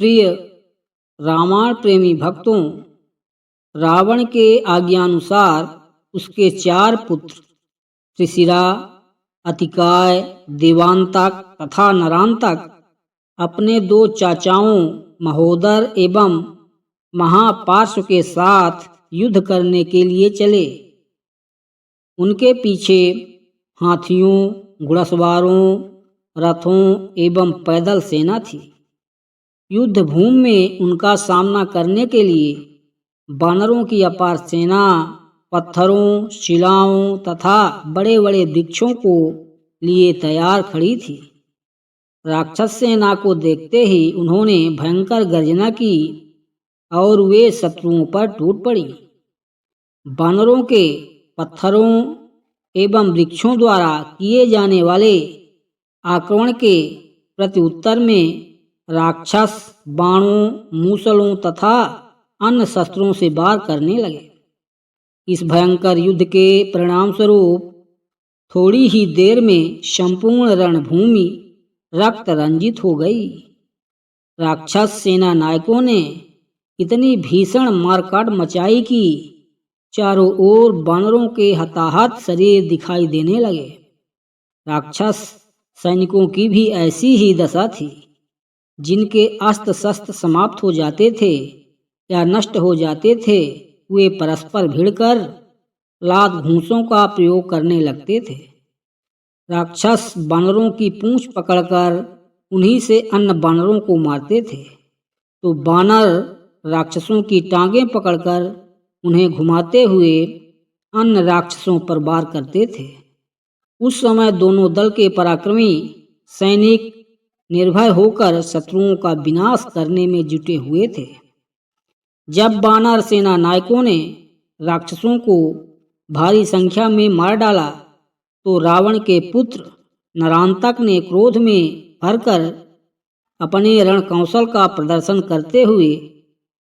प्रिय रामायण प्रेमी भक्तों, रावण के आज्ञानुसार उसके 4 पुत्र त्रिशिरा, अतिकाय, देवांतक तथा नरांतक अपने 2 चाचाओं महोदर एवं महापार्श्व के साथ युद्ध करने के लिए चले। उनके पीछे हाथियों, घुड़सवारों, रथों एवं पैदल सेना थी। युद्ध भूमि में उनका सामना करने के लिए वानरों की अपार सेना पत्थरों, शिलाओं तथा बड़े बड़े वृक्षों को लिए तैयार खड़ी थी। राक्षस सेना को देखते ही उन्होंने भयंकर गर्जना की और वे शत्रुओं पर टूट पड़ी। वानरों के पत्थरों एवं वृक्षों द्वारा किए जाने वाले आक्रमण के प्रत्युत्तर में राक्षस बाणों, मूसलों तथा अन्य शस्त्रों से वार करने लगे। इस भयंकर युद्ध के परिणाम स्वरूप थोड़ी ही देर में संपूर्ण रणभूमि रक्त रंजित हो गई। राक्षस सेना नायकों ने इतनी भीषण मारकाट मचाई कि चारों ओर वानरों के हताहत शरीर दिखाई देने लगे। राक्षस सैनिकों की भी ऐसी ही दशा थी। जिनके अस्त्र शस्त्र समाप्त हो जाते थे या नष्ट हो जाते थे, वे परस्पर भिड़कर लात घूंसों का प्रयोग करने लगते थे। राक्षस वानरों की पूंछ पकड़कर उन्हीं से अन्य वानरों को मारते थे, तो वानर राक्षसों की टांगें पकड़कर उन्हें घुमाते हुए अन्य राक्षसों पर वार करते थे। उस समय दोनों दल के पराक्रमी सैनिक निर्भय होकर शत्रुओं का विनाश करने में जुटे हुए थे। जब वानर सेना नायकों ने राक्षसों को भारी संख्या में मार डाला, तो रावण के पुत्र नरांतक ने क्रोध में भरकर अपने रण कौशल का प्रदर्शन करते हुए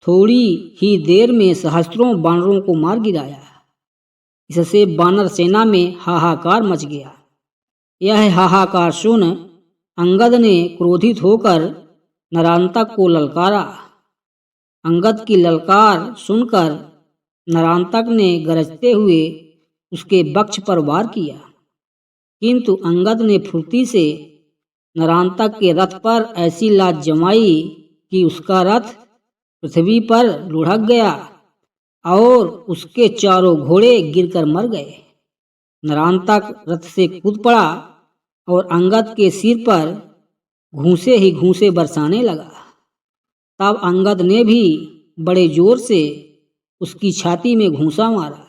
थोड़ी ही देर में सहस्त्रों वानरों को मार गिराया। इससे वानर सेना में हाहाकार मच गया। यह हाहाकार सुन अंगद ने क्रोधित होकर नरांतक को ललकारा। अंगद की ललकार सुनकर नरांतक ने गरजते हुए उसके वक्ष पर वार किया, किंतु अंगद ने फुर्ती से नरांतक के रथ पर ऐसी लात जमाई कि उसका रथ पृथ्वी पर लुढ़क गया और उसके चारों घोड़े गिरकर मर गए। नरांतक रथ से कूद पड़ा और अंगद के सिर पर घूंसे ही घूंसे बरसाने लगा। तब अंगद ने भी बड़े जोर से उसकी छाती में घूंसा मारा,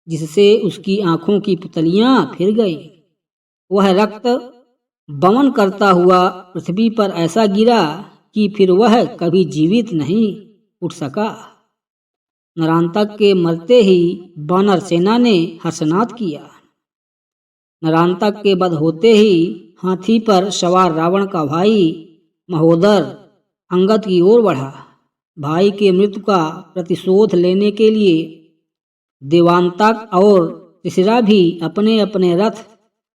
जिससे उसकी आंखों की पुतलियां फिर गई। वह रक्त बमन करता हुआ पृथ्वी पर ऐसा गिरा कि फिर वह कभी जीवित नहीं उठ सका। नरांतक के मरते ही वानर सेना ने हर्षनाद किया। नरांतक के वध होते ही हाथी पर सवार रावण का भाई महोदर अंगद की ओर बढ़ा। भाई के मृत्यु का प्रतिशोध लेने के लिए देवांतक और त्रिशिरा भी अपने अपने रथ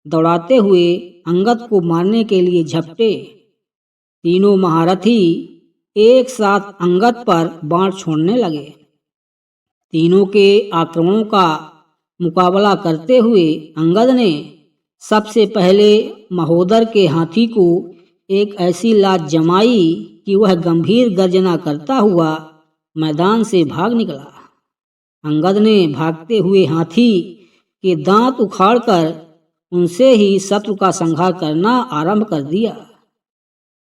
दौड़ाते हुए अंगद को मारने के लिए झपटे। तीनों महारथी एक साथ अंगद पर बाण छोड़ने लगे। तीनों के आक्रमणों का मुकाबला करते हुए अंगद ने सबसे पहले महोदर के हाथी को एक ऐसी लात जमाई कि वह गंभीर गर्जना करता हुआ मैदान से भाग निकला। अंगद ने भागते हुए हाथी के दांत उखाड़कर उनसे ही शत्रु का संहार करना आरंभ कर दिया।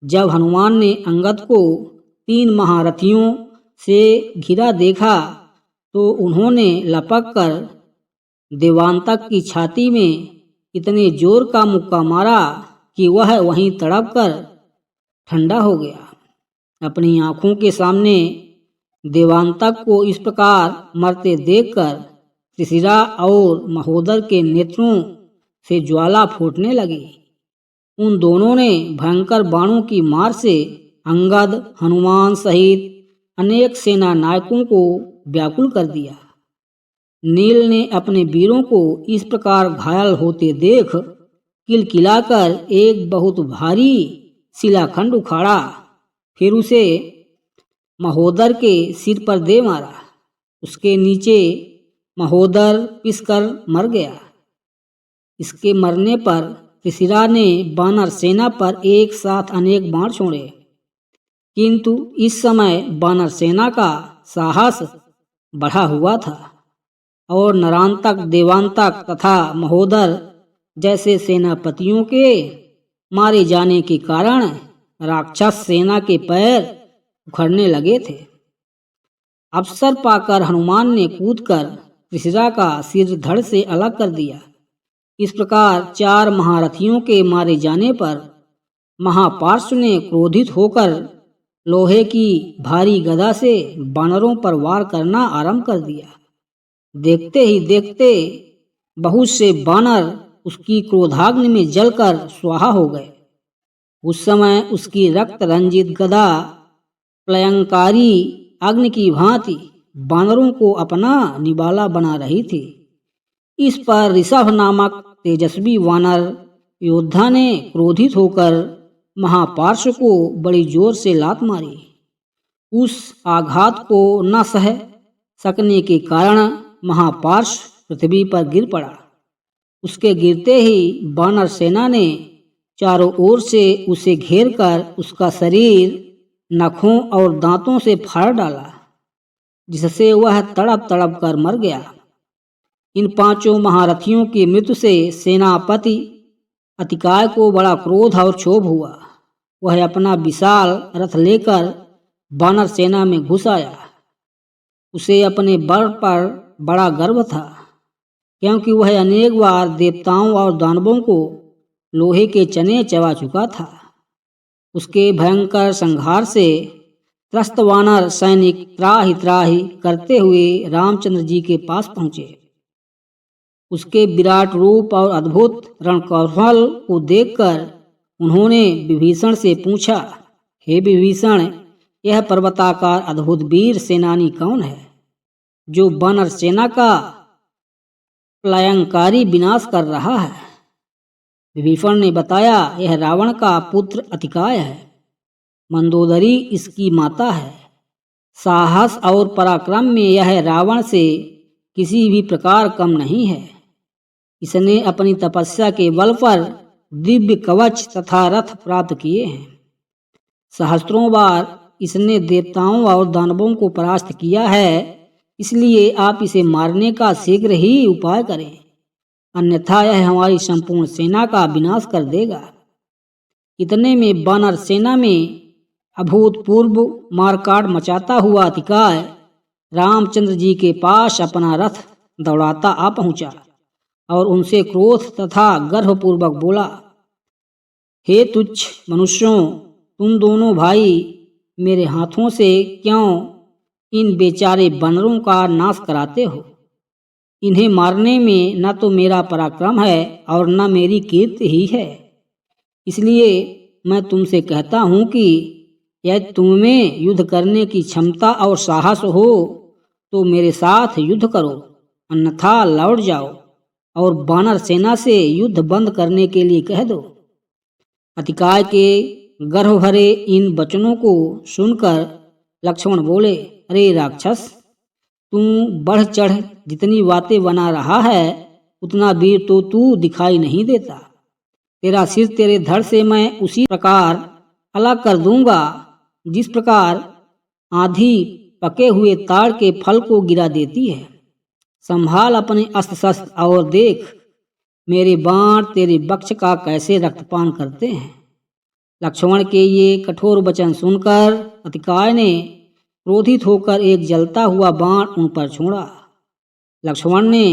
जब हनुमान ने अंगद को 3 महारथियों से घिरा देखा, तो उन्होंने लपक कर देवांतक की छाती में इतने जोर का मुक्का मारा कि वह वहीं तड़प कर ठंडा हो गया। अपनी आंखों के सामने देवांतक को इस प्रकार मरते देखकर त्रिशिरा और महोदर के नेत्रों से ज्वाला फूटने लगी। उन दोनों ने भयंकर बाणों की मार से अंगद, हनुमान सहित अनेक सेना नायकों को व्याकुल कर दिया। नील ने अपने वीरों को इस प्रकार घायल होते देख किलकिलाकर एक बहुत भारी शिलाखंड उखाड़ा फिर उसे महोदर के सिर पर दे मारा। उसके नीचे महोदर पिसकर मर गया। इसके मरने पर त्रिशिरा ने वानर सेना पर एक साथ अनेक बाण छोड़े, किंतु इस समय वानर सेना का साहस बढ़ा हुआ था और नरांतक, देवांतक तथा महोदर जैसे सेनापतियों के मारे जाने के कारण राक्षस सेना के पैर उखड़ने लगे थे। अवसर पाकर हनुमान ने कूदकर त्रिशिरा का सिर धड़ से अलग कर दिया। इस प्रकार 4 महारथियों के मारे जाने पर महापार्श्व ने क्रोधित होकर लोहे की भारी गदा से वानरों पर वार करना आरंभ कर दिया। देखते ही देखते बहुत से वानर उसकी क्रोधाग्नि में जलकर स्वाहा हो गए। उस समय उसकी रक्त रंजित गदा प्रलयंकारी अग्नि की भांति वानरों को अपना निवाला बना रही थी। इस पर ऋषभ नामक तेजस्वी वानर योद्धा ने क्रोधित होकर महापार्श्व को बड़ी जोर से लात मारी। उस आघात को न सह सकने के कारण महापार्श्व पृथ्वी पर गिर पड़ा। उसके गिरते ही वानर सेना ने चारों ओर से उसे घेरकर उसका शरीर नखों और दांतों से फाड़ डाला, जिससे वह तड़प तड़प कर मर गया। इन 5 महारथियों की मृत्यु से सेनापति अतिकाय को बड़ा क्रोध और क्षोभ हुआ। वह अपना विशाल रथ लेकर वानर सेना में घुस आया। उसे अपने बल पर बड़ा गर्व था, क्योंकि वह अनेक बार देवताओं और दानवों को लोहे के चने चबा चुका था। उसके भयंकर संहार से त्रस्त वानर सैनिक त्राहि त्राहि करते हुए रामचंद्र जी के पास पहुंचे। उसके विराट रूप और अद्भुत रणकौशल को देखकर उन्होंने विभीषण से पूछा, हे विभीषण, यह पर्वताकार अद्भुत वीर सेनानी कौन है, जो वानर सेना का प्रलयंकारी विनाश कर रहा है? विभीषण ने बताया, यह रावण का पुत्र अतिकाय है। मंदोदरी इसकी माता है। साहस और पराक्रम में यह रावण से किसी भी प्रकार कम नहीं है। इसने अपनी तपस्या के बल पर दिव्य कवच तथा रथ प्राप्त किए हैं। सहस्त्रों बार इसने देवताओं और दानवों को परास्त किया है। इसलिए आप इसे मारने का शीघ्र ही उपाय करें, अन्यथा यह हमारी संपूर्ण सेना का विनाश कर देगा। इतने में वानर सेना में अभूतपूर्व मारकाट मचाता हुआ अतिकाय रामचंद्र जी के पास अपना रथ दौड़ाता आ पहुंचा और उनसे क्रोध तथा गर्वपूर्वक बोला, हे तुच्छ मनुष्यों, तुम दोनों भाई मेरे हाथों से क्यों इन बेचारे वानरों का नाश कराते हो? इन्हें मारने में न तो मेरा पराक्रम है और न मेरी कीर्ति ही है। इसलिए मैं तुमसे कहता हूँ कि यदि तुम्हें युद्ध करने की क्षमता और साहस हो तो मेरे साथ युद्ध करो, अन्यथा लौट जाओ और वानर सेना से युद्ध बंद करने के लिए कह दो। अतिकाय के गर्व भरे इन वचनों को सुनकर लक्ष्मण बोले, अरे राक्षस, तू बढ़ चढ़ जितनी बातें बना रहा है उतना वीर तो तू दिखाई नहीं देता। तेरा सिर तेरे धड़ से मैं उसी प्रकार अलग कर दूंगा जिस प्रकार आंधी पके हुए ताड़ के फल को गिरा देती है। संभाल अपने अस्त्र शस्त्र और देख मेरे बाण तेरे वक्ष का कैसे रक्तपान करते हैं। लक्ष्मण के ये कठोर वचन सुनकर अतिकाय ने क्रोधित होकर एक जलता हुआ बाण उन पर छोड़ा। लक्ष्मण ने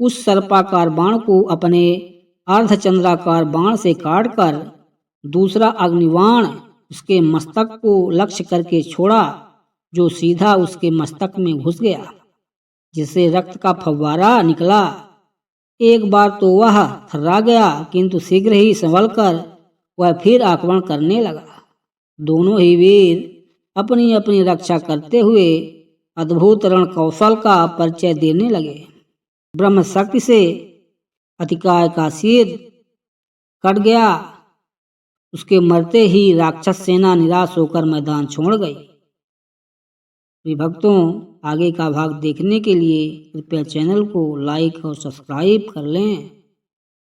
उस सर्पाकार बाण को अपने अर्धचंद्राकार बाण से काटकर दूसरा अग्निबाण उसके मस्तक को लक्ष्य करके छोड़ा, जो सीधा उसके मस्तक में घुस गया, जिससे रक्त का फव्वारा निकला। एक बार तो वह थर्रा गया, किंतु शीघ्र ही संभलकर वह फिर आक्रमण करने लगा। दोनों ही वीर अपनी अपनी रक्षा करते हुए अद्भुत रण कौशल का परिचय देने लगे। ब्रह्म शक्ति से अतिकाय का सिर कट गया उसके मरते ही राक्षस सेना निराश होकर मैदान छोड़ गई। प्रिय भक्तों, आगे का भाग देखने के लिए कृपया चैनल को लाइक और सब्सक्राइब कर लें।